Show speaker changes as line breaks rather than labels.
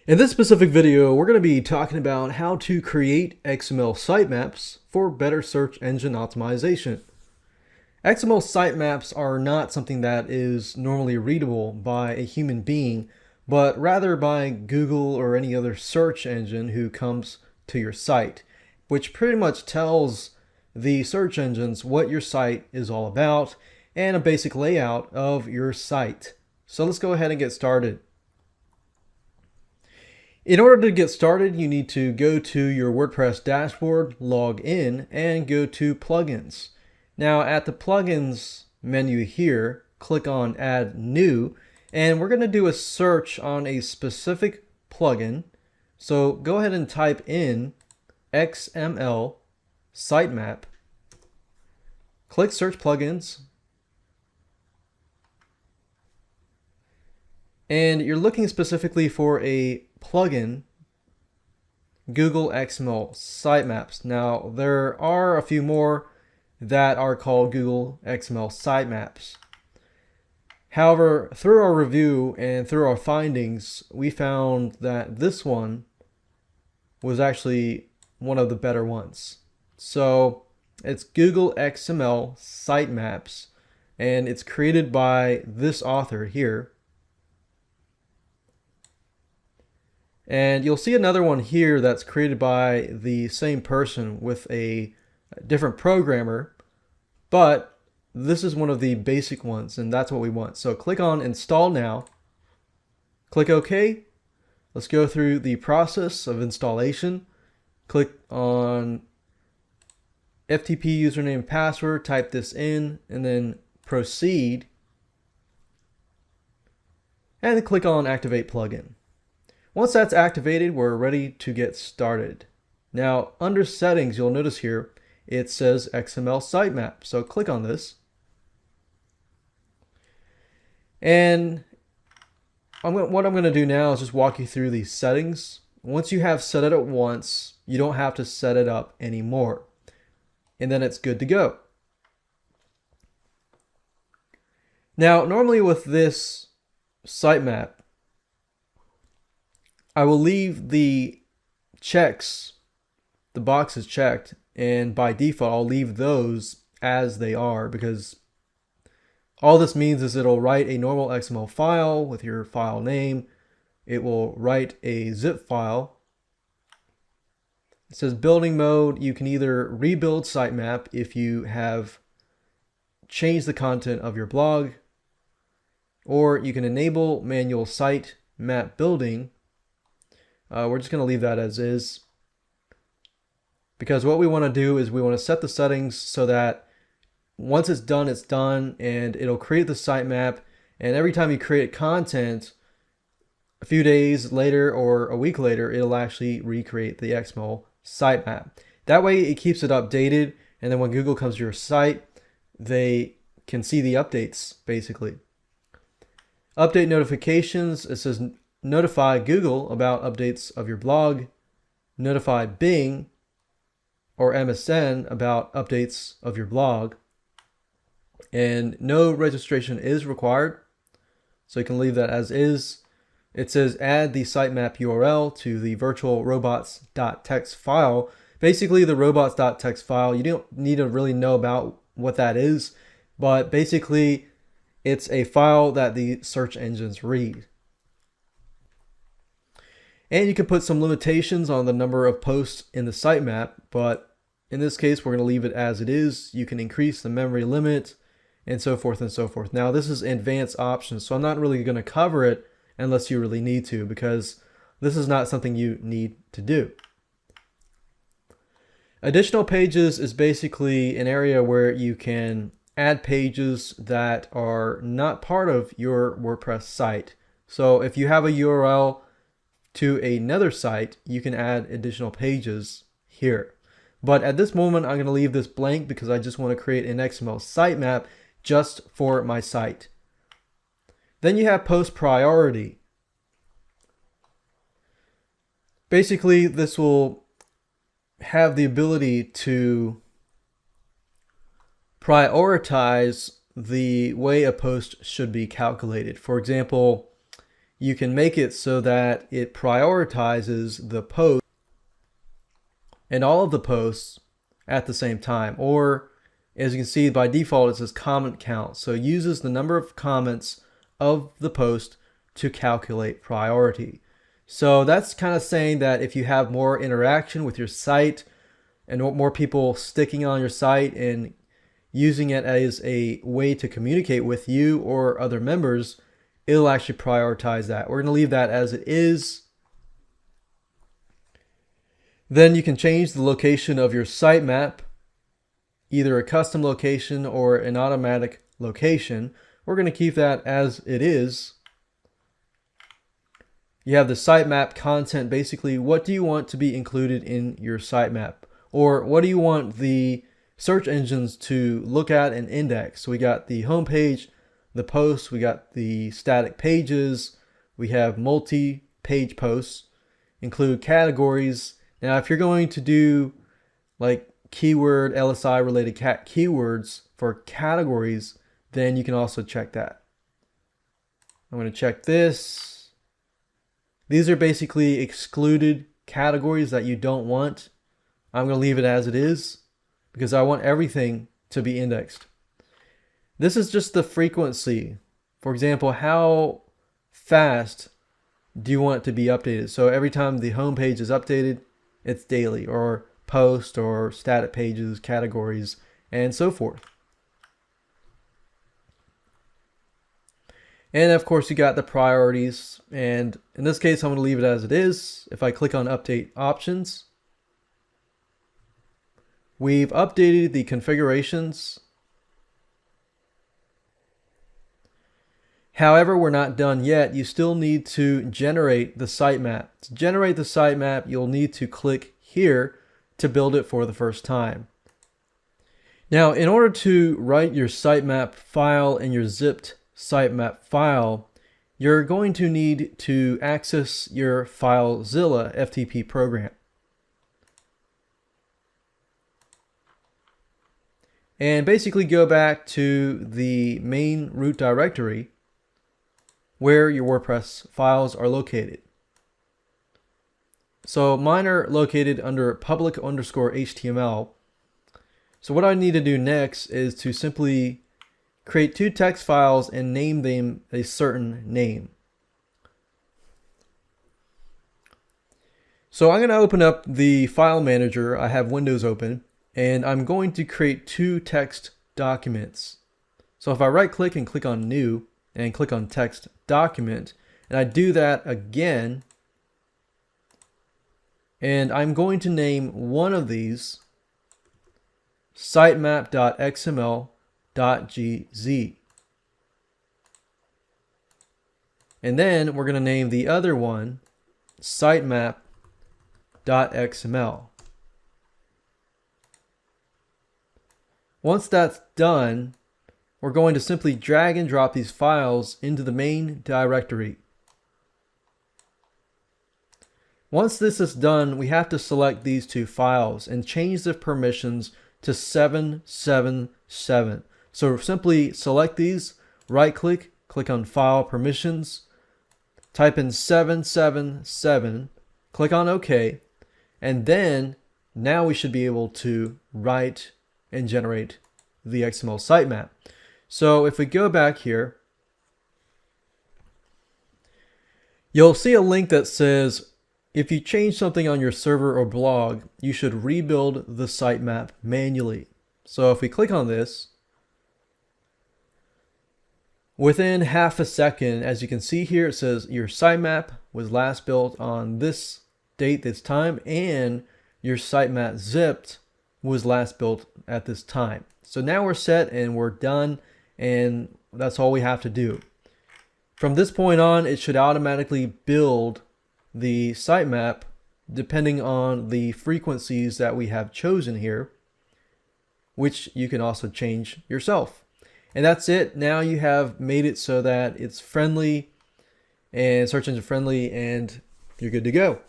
In this specific video, we're going to be talking about how to create XML sitemaps for better search engine optimization. XML sitemaps are not something that is normally readable by a human being, but rather by Google or any other search engine who comes to your site, which pretty much tells the search engines what your site is all about and a basic layout of your site. So let's go ahead and get started. In order to get started, you need to go to your WordPress dashboard, log in, and go to plugins. Now at the plugins menu here, click on add new, and we're going to do a search on a specific plugin. So go ahead and type in XML sitemap, click search plugins, and you're looking specifically for a plugin, Google XML Sitemaps. Now there are a few more that are called Google XML Sitemaps. However, through our review and through our findings, we found that this one was actually one of the better ones. So it's Google XML Sitemaps, and it's created by this author here. And you'll see another one here that's created by the same person with a different programmer, but this is one of the basic ones, and that's what we want. So click on install now, click OK. Let's go through the process of installation. Click on FTP username and password, type this in, and then proceed. And then click on activate plugin. Once that's activated, we're ready to get started. Now, under settings, you'll notice here, it says XML sitemap. So click on this. And what I'm going to do now is just walk you through these settings. Once you have set it up once, you don't have to set it up anymore. And then it's good to go. Now, normally with this sitemap, I will leave the boxes checked, and by default I'll leave those as they are, because all this means is it'll write a normal XML file with your file name. It will write a zip file. It says building mode. You can either rebuild sitemap if you have changed the content of your blog, or you can enable manual sitemap building. We're just going to leave that as is, because what we want to do is we want to set the settings so that once it's done, and it'll create the sitemap, and every time you create content, a few days later or a week later, it'll actually recreate the XML sitemap. That way it keeps it updated, and then when Google comes to your site, they can see the updates basically. Update notifications, it says notify Google about updates of your blog, notify Bing or MSN about updates of your blog, and no registration is required, so you can leave that as is. It says add the sitemap URL to the virtual robots.txt file. Basically the robots.txt file, you don't need to really know about what that is, but basically it's a file that the search engines read. And you can put some limitations on the number of posts in the sitemap, but in this case, we're going to leave it as it is. You can increase the memory limit and so forth and so forth. Now, this is advanced options, so I'm not really going to cover it unless you really need to, because this is not something you need to do. Additional pages is basically an area where you can add pages that are not part of your WordPress site. So if you have a URL to another site, you can add additional pages here. But at this moment, I'm going to leave this blank because I just want to create an XML sitemap just for my site. Then you have post priority. Basically, this will have the ability to prioritize the way a post should be calculated. For example, you can make it so that it prioritizes the post and all of the posts at the same time. Or as you can see, by default it says comment count, so it uses the number of comments of the post to calculate priority. So that's kind of saying that if you have more interaction with your site and more people sticking on your site and using it as a way to communicate with you or other members, it'll actually prioritize that. We're going to leave that as it is. Then you can change the location of your sitemap, either a custom location or an automatic location. We're going to keep that as it is. You have the sitemap content, basically what do you want to be included in your sitemap, or what do you want the search engines to look at and index. So we got the home page, the posts, we got the static pages, we have multi-page posts, include categories. Now if you're going to do like keyword LSI related keywords for categories, then you can also check that. I'm going to check this. These are basically excluded categories that you don't want. I'm going to leave it as it is because I want everything to be indexed. This is just the frequency. For example, how fast do you want it to be updated? So every time the home page is updated, it's daily, or post or static pages, categories, and so forth. And of course you got the priorities, and in this case I'm going to leave it as it is. If I click on update options, we've updated the configurations. However, we're not done yet. You still need to generate the sitemap. To generate the sitemap, you'll need to click here to build it for the first time. Now, in order to write your sitemap file in your zipped sitemap file, you're going to need to access your FileZilla FTP program. And basically go back to the main root directory where your WordPress files are located. So mine are located under public_HTML. So what I need to do next is to simply create two text files and name them a certain name. So I'm going to open up the file manager. I have Windows open, and I'm going to create two text documents. So if I right click and click on new and click on text document, and I do that again, and I'm going to name one of these sitemap.xml.gz. And then we're going to name the other one sitemap.xml. Once that's done, we're going to simply drag and drop these files into the main directory. Once this is done, we have to select these two files and change the permissions to 777. So simply select these, right click, click on File Permissions, type in 777, click on OK, and then now we should be able to write and generate the XML sitemap. So if we go back here, you'll see a link that says if you change something on your server or blog, you should rebuild the sitemap manually. So if we click on this, within half a second, as you can see here, it says your sitemap was last built on this date, this time, and your sitemap zipped was last built at this time. So now we're set and we're done, and that's all we have to do. From this point on, it should automatically build the sitemap depending on the frequencies that we have chosen here, which you can also change yourself. And that's it. Now you have made it so that it's friendly and search engine friendly, and you're good to go.